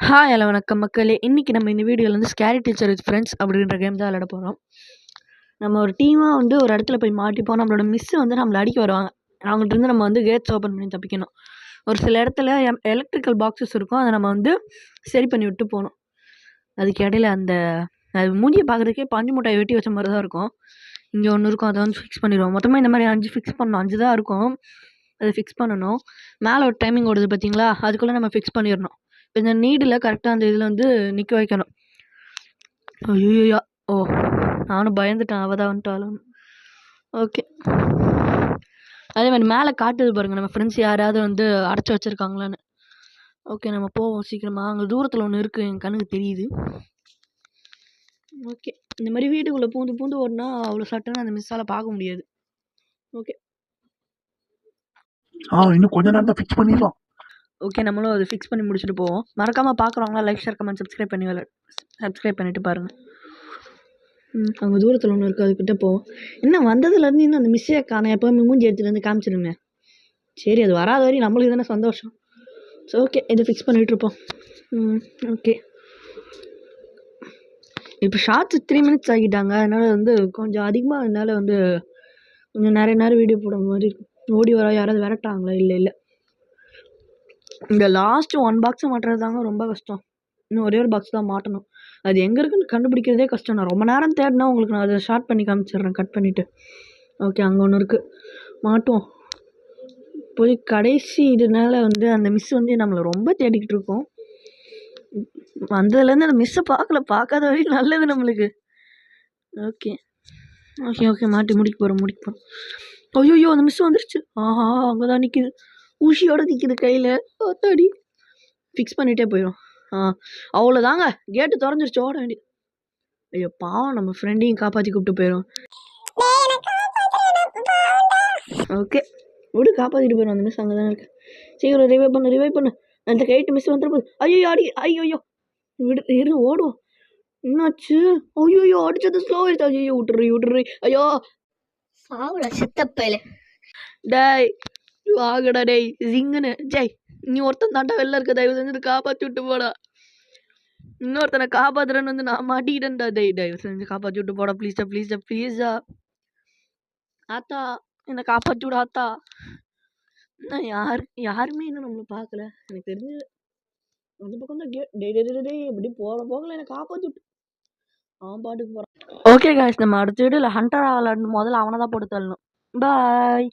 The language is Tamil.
ஹலோ வணக்கம் மக்களே. இன்னைக்கு நம்ம இந்த வீடியோவில் வந்து ஸ்கேரி டீச்சர் வித் ஃப்ரெண்ட்ஸ் அப்படின்ற கேம் தான் விளையாட போகிறோம். நம்ம ஒரு டீமாக வந்து ஒரு இடத்துல போய் மாட்டிப்போம். நம்மளோட மிஸ்ஸு வந்து நம்மளை அடிக்க வருவாங்க. அவங்கள்ட்ட நம்ம வந்து கேட்ஸ் ஓப்பன் பண்ணி தப்பிக்கணும். ஒரு சில இடத்துல எலக்ட்ரிக்கல் பாக்ஸஸ் இருக்கும். அதை நம்ம வந்து சரி பண்ணி விட்டு போகணும். அதுக்கு இடையில அது மூஞ்சியை பார்க்குறதுக்கே பஞ்சு மூட்டையை வெட்டி வச்ச மாதிரி தான் இருக்கும். இங்கே ஒன்று இருக்கும், அதை வந்து ஃபிக்ஸ் பண்ணிடுவோம். மொத்தமாக இந்த மாதிரி 5 ஃபிக்ஸ் பண்ணணும். 5 தான் இருக்கும், அதை ஃபிக்ஸ் பண்ணணும். மேலே ஒரு டைமிங் ஓடுது பார்த்தீங்களா, அதுக்குள்ளே நம்ம ஃபிக்ஸ் பண்ணிடணும். இப்போ இந்த நீடில் கரெக்டாக அந்த இதில் வந்து நிற்க வைக்கணும். ஐயோ, ஓ நானும் பயந்துட்டேன், அவள் தான் வந்துட்டாலும். ஓகே, அதே மாதிரி மேலே காட்டுது பாருங்கள், நம்ம ஃப்ரெண்ட்ஸ் யாராவது வந்து அடைச்சி வச்சுருக்காங்களான்னு. ஓகே, நம்ம போவோம் சீக்கிரமாக. அங்கே தூரத்தில் ஒன்று இருக்குது, என் கண்ணுக்கு தெரியுது. ஓகே, இந்த மாதிரி வீட்டுக்குள்ளே பூந்து ஓடினா அவ்வளோ சட்டுன்னு அந்த மிஸ்ஸால் பார்க்க முடியாது. ஓகே, இன்னும் கொஞ்ச நேரம் தான் ஃபிக்ஸ் பண்ணிடலாம். ஓகே, நம்மளும் அதை ஃபிக்ஸ் பண்ணி முடிச்சுட்டு போவோம். மறக்காமல் பார்க்குறவங்களா லைக், ஷேர், கமெண்ட், சப்ஸ்கிரைப் பண்ணிவிட்டு பாருங்கள். அங்கே தூரத்தில் ஒன்று இருக்குது, அதுக்கிட்ட போவோம். என்ன வந்ததுலேருந்து இன்னும் அந்த மிஸ்ஸே காண, எப்போவுமே மூஞ்சி எடுத்துகிட்டு வந்து காமிச்சிருமே. சரி, அது வராத வரையும் நம்மளுக்கு தானே சந்தோஷம். ஸோ ஓகே, இதை ஃபிக்ஸ் பண்ணிகிட்ருப்போம். ஓகே, இப்போ ஷார்ட்ஸ் 3 மினிட்ஸ் ஆகிட்டாங்க. அதனால் வந்து கொஞ்சம் அதிகமாக என்னால் வந்து கொஞ்சம் நிறைய நேரம் வீடியோ போட மாதிரி இருக்கும். ஓடி வர யாராவது விரட்டாங்களா? இல்லை, இந்த லாஸ்ட்டு 1 பாக்ஸை மாட்டுறது தாங்க ரொம்ப கஷ்டம். இன்னும் ஒரே ஒரு பாக்ஸ் தான் மாட்டணும். அது எங்கே இருக்குன்னு கண்டுபிடிக்கிறதே கஷ்டம். நான் ரொம்ப நேரம் தேடினா உங்களுக்கு நான் அதை ஷார்ட் பண்ணி காமிச்சிடுறேன், கட் பண்ணிவிட்டு. ஓகே, அங்கே ஒன்று இருக்குது, மாட்டுவோம். போய் கடைசி இதனால வந்து அந்த மிஸ் வந்து நம்மளை ரொம்ப தேடிக்கிட்டு இருக்கோம். வந்ததுலேருந்து அந்த மிஸ்ஸை பார்க்காத வரையும் நல்லது நம்மளுக்கு. ஓகே, மாட்டி முடிக்க போகிறோம். ஐயோ, அந்த மிஸ் வந்துருச்சு. ஆஹா, அங்கே தான் நிற்கிது, ஊசியோடு நிற்கிது கையில். தாடி ஃபிக்ஸ் பண்ணிகிட்டே போயிடும். அவ்வளோதாங்க, கேட்டு திறந்துருச்சு, ஓட வேண்டியது. ஐயோ பாவம், நம்ம ஃப்ரெண்டையும் காப்பாற்றி கூப்பிட்டு போயிடும். ஓகே, விடு, காப்பாற்றிட்டு போயிடும். அந்த மிஸ் அங்கே தானே இருக்கு. சீக்கிரம் ரிவைவ் பண்ணு. அந்த கைட்டு மிஸ் வந்துட்டு போகுது. ஐயோ விடு, ஓடுவோம். என்னாச்சு? ஐயோ, அடிச்சது ஸ்லோ ஆயிடுச்சு. ஐயோ, விட்டுரு. ஐயோ சாவுடா சித்தப்பையில. டேய் வாங்கடா டேய் ஜிங்குன்னு. ஜெய், நீ ஒருத்தன் தாண்டா வெளில இருக்க, தயவு செஞ்சு காப்பாற்றி விட்டு போடா. இன்னொருத்தனை காப்பாத்துறேன்னு வந்து நான் மாட்டிக்கிட்டேன்டா. தயவு செஞ்சு காப்பாற்றி விட்டு போடா, ப்ளீஸா. ஆத்தா, என்னை காப்பாற்றி விட ஆத்தா. நான் யாருமே இன்னும் நம்மளை பார்க்கல. எனக்கு தெரிஞ்சு அந்த பக்கம் தான் கேட். டேய் இப்படி போகல, என்னை காப்பாற்றி விட்டு அவன் பாட்டுக்கு போகிறான். ஓகே காய்ஸ், நம்ம அடுத்த வீடியோவில் ஹண்டர் விளாடணும். முதல்ல அவனை தான் போட்டு தள்ளணும். பாய்.